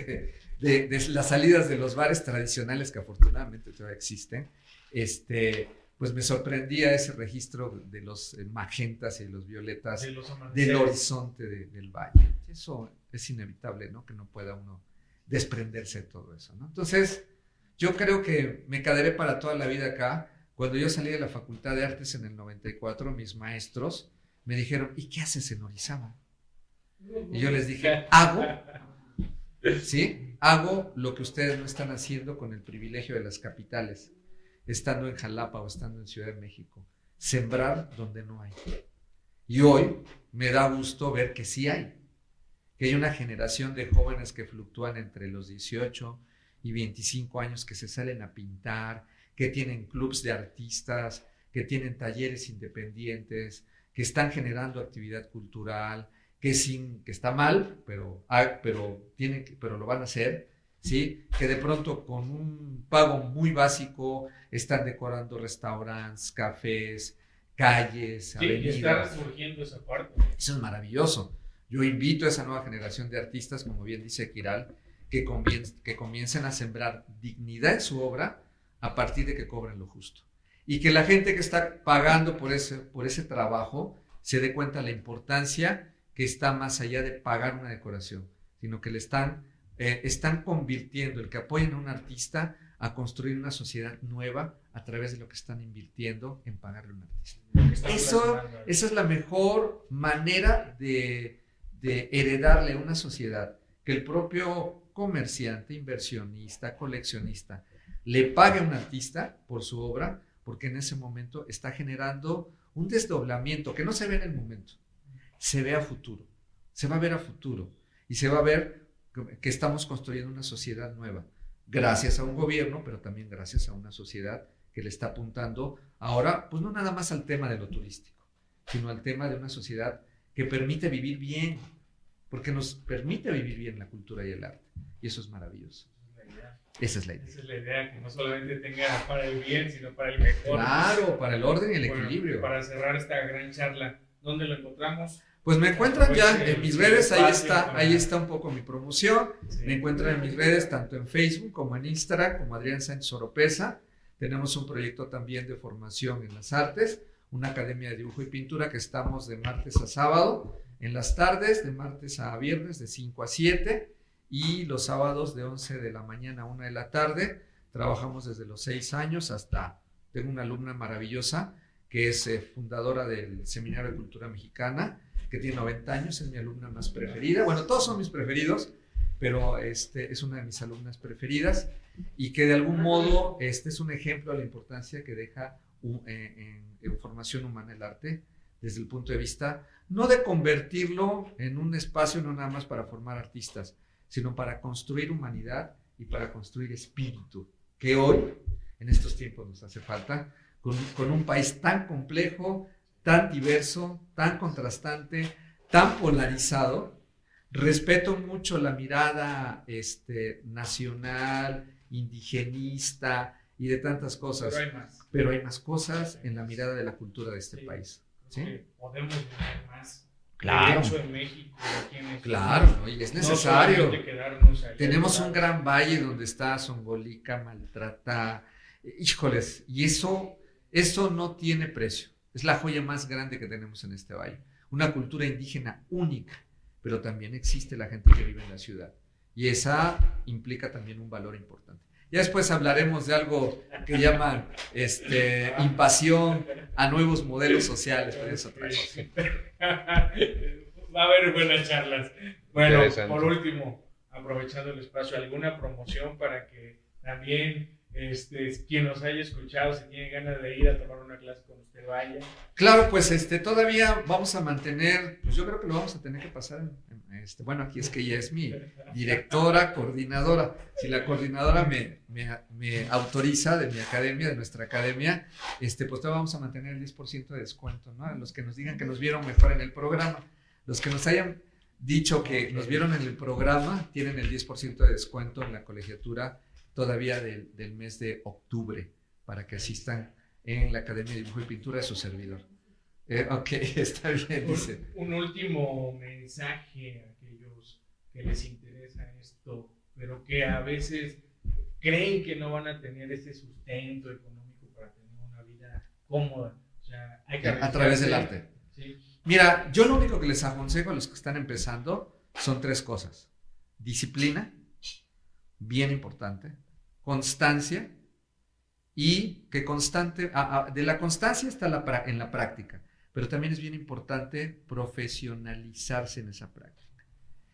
de las salidas de los bares tradicionales que afortunadamente todavía existen, pues me sorprendía ese registro de los magentas y los violetas del horizonte del valle. Eso es inevitable, ¿no? Que no pueda uno desprenderse de todo eso, ¿no? Entonces, yo creo que me quedaré para toda la vida acá. Cuando yo salí de la Facultad de Artes en el 94, mis maestros me dijeron, ¿y qué haces en Orizaba? Y yo les dije, hago lo que ustedes no están haciendo con el privilegio de las capitales, estando en Jalapa o estando en Ciudad de México, sembrar donde no hay. Y hoy me da gusto ver que sí hay, que hay una generación de jóvenes que fluctúan entre los 18 y 25 años, que se salen a pintar, que tienen clubs de artistas, que tienen talleres independientes, que están generando actividad cultural, que está mal, pero lo van a hacer, ¿sí? Que de pronto con un pago muy básico están decorando restaurantes, cafés, calles, avenidas. Y está resurgiendo esa parte. Eso es maravilloso. Yo invito a esa nueva generación de artistas, como bien dice Kiral, que comiencen a sembrar dignidad en su obra a partir de que cobren lo justo. Y que la gente que está pagando por ese trabajo se dé cuenta de la importancia que está más allá de pagar una decoración, sino que le están convirtiendo, el que apoyen a un artista, a construir una sociedad nueva a través de lo que están invirtiendo en pagarle a un artista. Esa es la mejor manera de heredarle a una sociedad, que el propio comerciante, inversionista, coleccionista, le pague a un artista por su obra, porque en ese momento está generando un desdoblamiento que no se ve en el momento, se ve a futuro, se va a ver a futuro y se va a ver que estamos construyendo una sociedad nueva, gracias a un gobierno, pero también gracias a una sociedad que le está apuntando ahora, pues no nada más al tema de lo turístico, sino al tema de una sociedad que permite vivir bien, porque nos permite vivir bien la cultura y el arte, y eso es maravilloso. Esa es la idea. Esa es la idea, que no solamente tenga para el bien, sino para el mejor. Claro, para el orden y el equilibrio. Para cerrar esta gran charla, ¿dónde lo encontramos? Pues me encuentran ya en mis redes, ahí está un poco mi promoción. Sí. Me encuentran en mis redes, tanto en Facebook como en Instagram, como Adrián Sánchez Oropesa. Tenemos un proyecto también de formación en las artes, una academia de dibujo y pintura que estamos de martes a sábado, en las tardes, de martes a viernes, de 5 a 7, y los sábados de 11 de la mañana a 1 de la tarde. Trabajamos desde los 6 años hasta, tengo una alumna maravillosa que es fundadora del Seminario de Cultura Mexicana, que tiene 90 años, es mi alumna más preferida. Bueno, todos son mis preferidos, pero es una de mis alumnas preferidas y que de algún modo es un ejemplo de la importancia que deja en formación humana el arte desde el punto de vista no de convertirlo en un espacio no nada más para formar artistas, sino para construir humanidad y para construir espíritu, que hoy, en estos tiempos, nos hace falta, con un país tan complejo, tan diverso, tan contrastante, tan polarizado. Respeto mucho la mirada nacional, indigenista y de tantas cosas. Pero hay más cosas en la mirada de la cultura de este país. ¿Sí? Podemos ver más. Claro. De hecho, en México, aquí en México. Claro, ¿no? Y es necesario. No tenemos un gran valle donde está Zongolica, Maltrata. Híjoles, y eso no tiene precio. Es la joya más grande que tenemos en este valle. Una cultura indígena única, pero también existe la gente que vive en la ciudad. Y esa implica también un valor importante. Ya después hablaremos de algo que llaman invasión a nuevos modelos sociales, pero es otra cosa. Va a haber buenas charlas. Bueno, por último, aprovechando el espacio, ¿alguna promoción para que también quien nos haya escuchado, si tiene ganas de ir a tomar una clase con usted, vaya? Claro, pues todavía vamos a mantener, pues yo creo que lo vamos a tener que pasar bueno, aquí es que ella es mi directora, coordinadora. Si la coordinadora me autoriza de mi academia, de nuestra academia, pues todavía vamos a mantener el 10% de descuento, ¿no? A los que nos digan que nos vieron mejor en el programa. Los que nos hayan dicho que nos vieron en el programa tienen el 10% de descuento en la colegiatura todavía del mes de octubre para que asistan en la Academia de Dibujo y Pintura de su servidor. Ok, está bien, dice. Un último mensaje a aquellos que les interesa esto, pero que a veces creen que no van a tener ese sustento económico para tener una vida cómoda. O sea, hay que a través del arte. Sí. Mira, yo lo único que les aconsejo a los que están empezando son 3 cosas. Disciplina, bien importante. Constancia, y que de la constancia está en la práctica, pero también es bien importante profesionalizarse en esa práctica.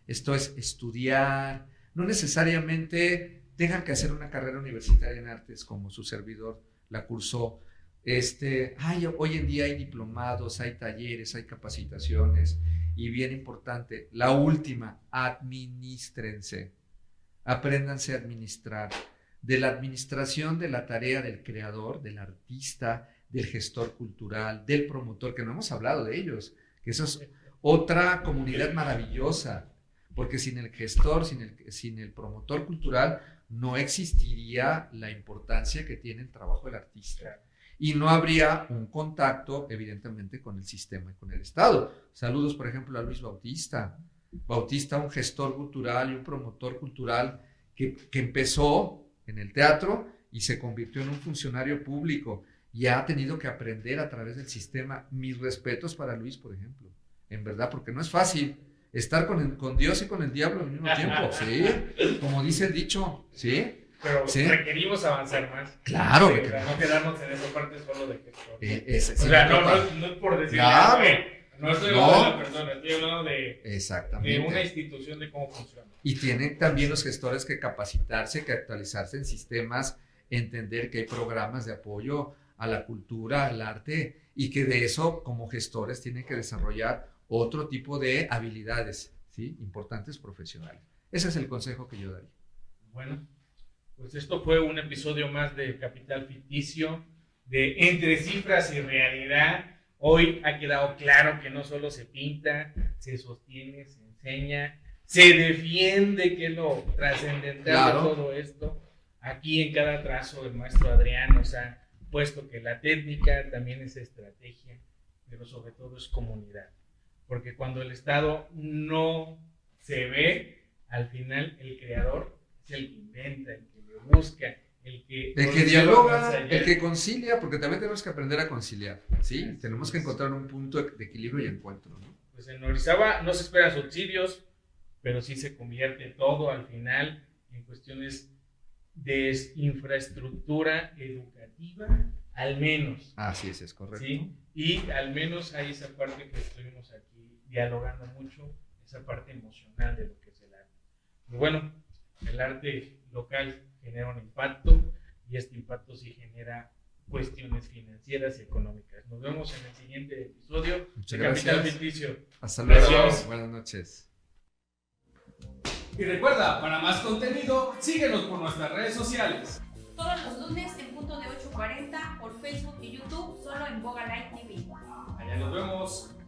Esto es estudiar, no necesariamente tengan que hacer una carrera universitaria en artes como su servidor la cursó. Hoy en día hay diplomados, hay talleres, hay capacitaciones, y bien importante, la última, administrense, apréndanse a administrar. De la administración de la tarea del creador, del artista, del gestor cultural, del promotor, que no hemos hablado de ellos, que eso es otra comunidad maravillosa, porque sin el gestor, sin el promotor cultural, no existiría la importancia que tiene el trabajo del artista. Y no habría un contacto, evidentemente, con el sistema y con el Estado. Saludos, por ejemplo, a Luis Bautista. Bautista, un gestor cultural y un promotor cultural que empezó en el teatro y se convirtió en un funcionario público y ha tenido que aprender a través del sistema. Mis respetos para Luis, por ejemplo, en verdad, porque no es fácil estar con Dios y con el diablo al mismo tiempo, ¿sí? Como dice el dicho, ¿sí? Pero ¿sí? Requerimos avanzar más. Claro. Sí, no quedarnos en esa parte solo de gestor. O sea, no es por decirle, claro. No estoy hablando de la persona, estoy hablando Exactamente. de una institución, de cómo funciona. Y tienen también los gestores que capacitarse, que actualizarse en sistemas, entender que hay programas de apoyo a la cultura, al arte, y que de eso, como gestores, tienen que desarrollar otro tipo de habilidades, ¿sí? Importantes profesionales. Ese es el consejo que yo daría. Bueno, pues esto fue un episodio más de Capital Ficticio, de Entre Cifras y Realidad. Hoy ha quedado claro que no solo se pinta, se sostiene, se enseña, se defiende, que es lo trascendental de todo esto. Aquí en cada trazo el maestro Adrián nos ha puesto que la técnica también es estrategia, pero sobre todo es comunidad. Porque cuando el Estado no se ve, al final el creador es el que inventa, el que le busca, el que dialoga, el que concilia, porque también tenemos que aprender a conciliar, ¿sí? Tenemos que encontrar un punto de equilibrio y encuentro, ¿no? Pues en Orizaba no se esperan subsidios, pero sí se convierte todo al final en cuestiones de infraestructura educativa, al menos. Así es correcto. ¿Sí? Y al menos hay esa parte que estuvimos aquí dialogando mucho, esa parte emocional de lo que es el arte. Y bueno, el arte local genera un impacto y este impacto sí genera cuestiones financieras y económicas. Nos vemos en el siguiente episodio Muchas de Capital gracias. Ficticio. Hasta luego. Gracias. Buenas noches. Y recuerda, para más contenido, síguenos por nuestras redes sociales. Todos los lunes en punto de 8:40 por Facebook y YouTube, solo en Boga Live TV. Allá nos vemos.